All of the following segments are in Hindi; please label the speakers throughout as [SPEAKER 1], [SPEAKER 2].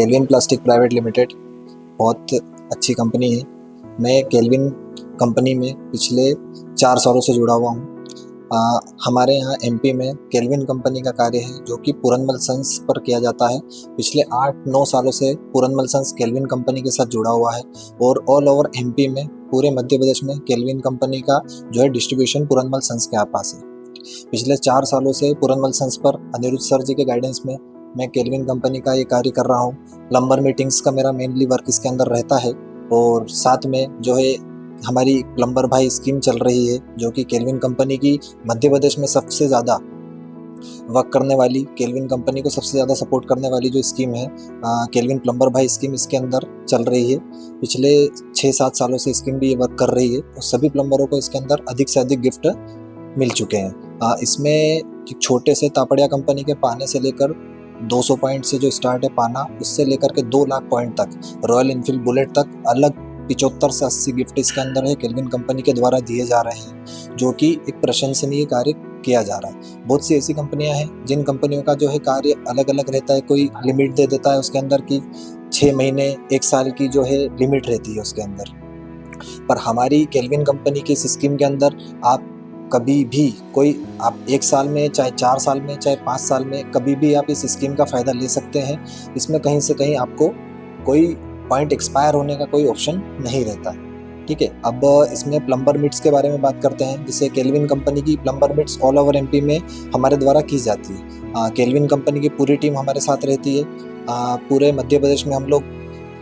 [SPEAKER 1] केल्विन प्लास्टिक प्राइवेट लिमिटेड बहुत अच्छी कंपनी है। मैं केल्विन कंपनी में पिछले 4 सालों से जुड़ा हुआ हूँ। हमारे यहाँ एमपी में केल्विन कंपनी का कार्य है जो कि पूरनमल सन्स पर किया जाता है। पिछले 8-9 सालों से पूरनमल सन्स केल्विन कंपनी के साथ जुड़ा हुआ है और ऑल ओवर एमपी में, पूरे मध्य प्रदेश में केल्विन कंपनी का जो है डिस्ट्रीब्यूशन पूरनमल सन्स के पास है। पिछले 4 सालों से पूरनमल सन्स पर अनिरुद्ध सर जी के गाइडेंस में मैं केल्विन कंपनी का ये कार्य कर रहा हूँ। प्लम्बर मीटिंग्स का मेरा मेनली वर्क इसके अंदर रहता है और साथ में जो है हमारी प्लम्बर भाई स्कीम चल रही है जो कि केल्विन कंपनी की मध्य प्रदेश में सबसे ज़्यादा वर्क करने वाली, केल्विन कंपनी को सबसे ज़्यादा सपोर्ट करने वाली जो स्कीम है केल्विन प्लम्बर भाई स्कीम, इसके अंदर चल रही है। पिछले 6-7 सालों से स्कीम भी ये वर्क कर रही है और सभी प्लम्बरों को इसके अंदर अधिक से अधिक गिफ्ट मिल चुके हैं। इसमें छोटे से तापड़िया कंपनी के पाने से लेकर 200 पॉइंट से जो स्टार्ट है पाना, उससे लेकर के 2 लाख पॉइंट तक, रॉयल इनफील्ड बुलेट तक अलग 75 से 80 गिफ्ट इसके अंदर है केल्विन कंपनी के द्वारा दिए जा रहे हैं, जो कि एक प्रशंसनीय कार्य किया जा रहा है। बहुत सी ऐसी कंपनियां हैं जिन कंपनियों का जो है कार्य अलग अलग रहता है। कोई लिमिट दे देता है उसके अंदर की 6 महीने 1 साल की जो है लिमिट रहती है उसके अंदर, पर हमारी केल्विन कंपनी की इस स्कीम के अंदर आप कभी भी कोई, आप 1 साल में, चाहे 4 साल में, चाहे 5 साल में, कभी भी आप इस स्कीम का फ़ायदा ले सकते हैं। इसमें कहीं से कहीं आपको कोई पॉइंट एक्सपायर होने का कोई ऑप्शन नहीं रहता है। ठीक है, अब इसमें प्लम्बर मिट्स के बारे में बात करते हैं। जिसे केल्विन कंपनी की plumber meets all over MP में हमारे द्वारा की जाती है। केल्विन कंपनी की पूरी टीम हमारे साथ रहती है। पूरे मध्य प्रदेश में हम लोग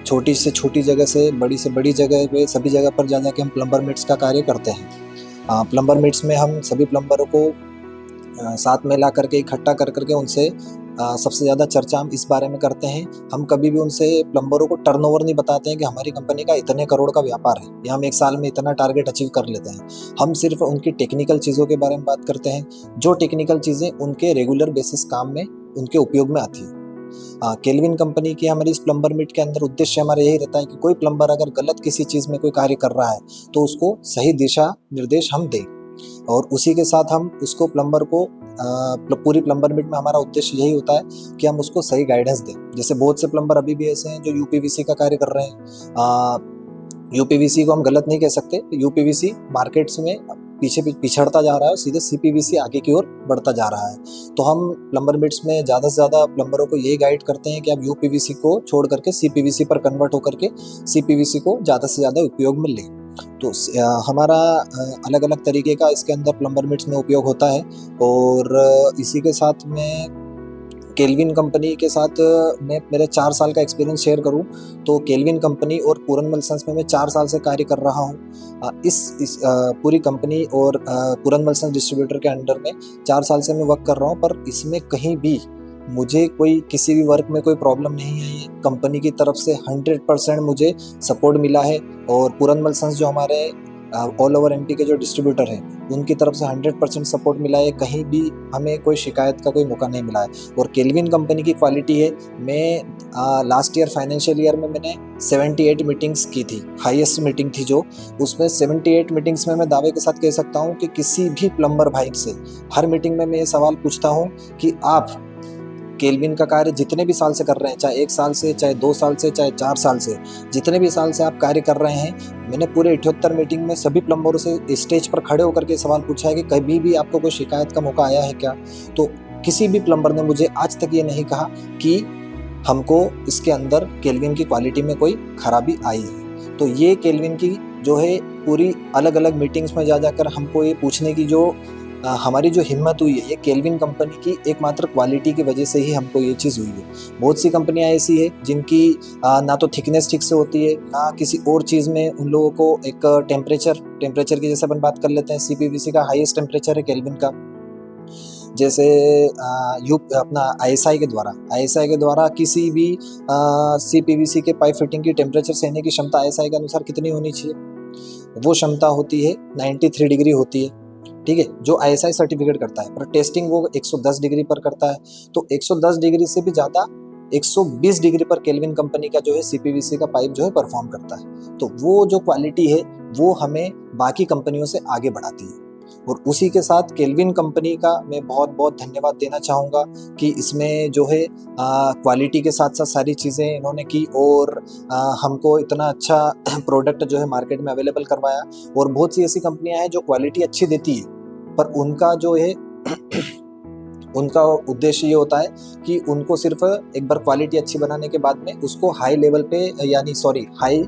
[SPEAKER 1] छोटी से छोटी जगह से बड़ी जगह पे, सभी जगह पर जा के हम प्लम्बर मिट्स का कार्य करते हैं। प्लम्बर मीट्स में हम सभी प्लम्बरों को साथ में ला करके, इकट्ठा कर करके उनसे सबसे ज़्यादा चर्चा हम इस बारे में करते हैं। हम कभी भी उनसे प्लम्बरों को टर्नओवर नहीं बताते हैं कि हमारी कंपनी का इतने करोड़ का व्यापार है या हम 1 साल में इतना टारगेट अचीव कर लेते हैं। हम सिर्फ उनकी टेक्निकल चीज़ों के बारे में बात करते हैं, जो टेक्निकल चीज़ें उनके रेगुलर बेसिस काम में उनके उपयोग में आती है। केल्विन कंपनी की हमारी इस प्लम्बर मीट के अंदर उद्देश्य हमारा यही रहता है कि कोई प्लम्बर अगर गलत किसी चीज़ में कोई कार्य कर रहा है तो उसको सही दिशा निर्देश हम दें और उसी के साथ हम उसको प्लम्बर को पूरी प्लम्बर मीट में हमारा उद्देश्य यही होता है कि हम उसको सही गाइडेंस दें। जैसे बहुत से प्लम्बर अभी भी ऐसे हैं जो यूपीवीसी का कार्य कर रहे हैं। यूपीवीसी को हम गलत नहीं कह सकते, यूपीवीसी मार्केट्स में पीछे पिछड़ता जा रहा है, सीधे सीपीवीसी आगे की ओर बढ़ता जा रहा है। तो हम प्लम्बर मिट्स में ज़्यादा से ज़्यादा प्लम्बरों को यही गाइड करते हैं कि आप यूपीवीसी को छोड़ करके सीपीवीसी पर कन्वर्ट होकर के सीपीवीसी को ज़्यादा से ज़्यादा उपयोग में लें। तो हमारा अलग अलग तरीके का इसके अंदर प्लम्बर मिट्स में उपयोग होता है। और इसी के साथ में केल्विन कंपनी के साथ मैं मेरे 4 साल का एक्सपीरियंस शेयर करूं तो केल्विन कंपनी और पूरनमल सन्स में मैं 4 साल से कार्य कर रहा हूं। इस पूरी कंपनी और पूरनमल सन्स डिस्ट्रीब्यूटर के अंडर में 4 साल से मैं वर्क कर रहा हूं, पर इसमें कहीं भी मुझे कोई किसी भी वर्क में कोई प्रॉब्लम नहीं आई है। कंपनी की तरफ से 100% मुझे सपोर्ट मिला है और पूरनमल सन्स जो हमारे ऑल ओवर एमपी के जो डिस्ट्रीब्यूटर हैं उनकी तरफ से 100% सपोर्ट मिला है। कहीं भी हमें कोई शिकायत का कोई मौका नहीं मिला है। और केल्विन कंपनी की क्वालिटी है, मैं लास्ट ईयर फाइनेंशियल ईयर में मैंने 78 मीटिंग्स की थी, हाईएस्ट मीटिंग थी जो, उसमें 78 मीटिंग्स में मैं दावे के साथ कह सकता हूँ कि किसी भी प्लम्बर भाई से हर मीटिंग में मैं ये सवाल पूछता हूँ कि आप केल्विन का कार्य जितने भी साल से कर रहे हैं, चाहे 1 साल से, चाहे 2 साल से, चाहे 4 साल से, जितने भी साल से आप कार्य कर रहे हैं, मैंने पूरे 78 मीटिंग में सभी प्लम्बरों से स्टेज पर खड़े होकर के सवाल पूछा है कि कभी भी आपको कोई शिकायत का मौका आया है क्या। तो किसी भी प्लम्बर ने मुझे आज तक ये नहीं कहा कि हमको इसके अंदर केल्विन की क्वालिटी में कोई खराबी आई है। तो ये केल्विन की जो है पूरी अलग अलग मीटिंग्स में जा जाकर हमको ये पूछने की जो हमारी जो हिम्मत हुई है, ये केल्विन कंपनी की एकमात्र क्वालिटी की वजह से ही हमको ये चीज़ हुई है। बहुत सी कंपनियां ऐसी है जिनकी ना तो थिकनेस ठीक से होती है, ना किसी और चीज़ में उन लोगों को एक टेम्परेचर की जैसे अपन बात कर लेते हैं, सीपीवीसी का हाईएस्ट टेम्परेचर है केल्विन का। जैसे अपना आईएसआई के द्वारा किसी भी सीपीवीसी के पाइप फिटिंग की टेम्परेचर सहने की क्षमता आईएसआई के अनुसार कितनी होनी चाहिए, वो क्षमता होती है 93 डिग्री होती है। ठीक है, जो आईएसआई सर्टिफिकेट करता है, पर टेस्टिंग वो 110 डिग्री पर करता है। तो 110 डिग्री से भी ज़्यादा 120 डिग्री पर केल्विन कंपनी का जो है सीपीवीसी का पाइप जो है परफॉर्म करता है। तो वो जो क्वालिटी है वो हमें बाकी कंपनियों से आगे बढ़ाती है। और उसी के साथ केल्विन कंपनी का मैं बहुत बहुत धन्यवाद देना चाहूँगा कि इसमें जो है क्वालिटी के साथ साथ सारी चीज़ें इन्होंने की और हमको इतना अच्छा प्रोडक्ट जो है मार्केट में अवेलेबल करवाया। और बहुत सी ऐसी कंपनियां हैं जो क्वालिटी अच्छी देती है, पर उनका जो है उनका उद्देश्य ये होता है कि उनको सिर्फ एक बार क्वालिटी अच्छी बनाने के बाद में उसको हाई लेवल पे यानी हाई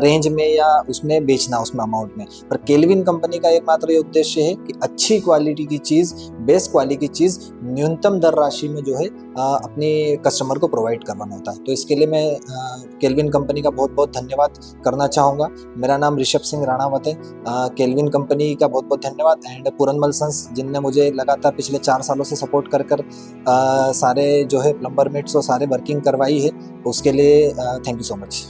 [SPEAKER 1] रेंज में या उसमें बेचना उसमें अमाउंट में। पर केल्विन कंपनी का एकमात्र ये उद्देश्य है कि अच्छी क्वालिटी की चीज़, बेस्ट क्वालिटी की चीज़ न्यूनतम दर राशि में जो है अपने कस्टमर को प्रोवाइड करवाना होता है। तो इसके लिए मैं केल्विन कंपनी का बहुत बहुत धन्यवाद करना चाहूँगा। मेरा नाम ऋषभ सिंह राणावत है। केल्विन कंपनी का बहुत बहुत धन्यवाद एंड पूरनमल सन्स जिनने मुझे लगातार पिछले 4 सालों से सपोर्ट कर सारे जो है प्लम्बर मेट्स और सारे वर्किंग करवाई है, उसके लिए थैंक यू सो मच।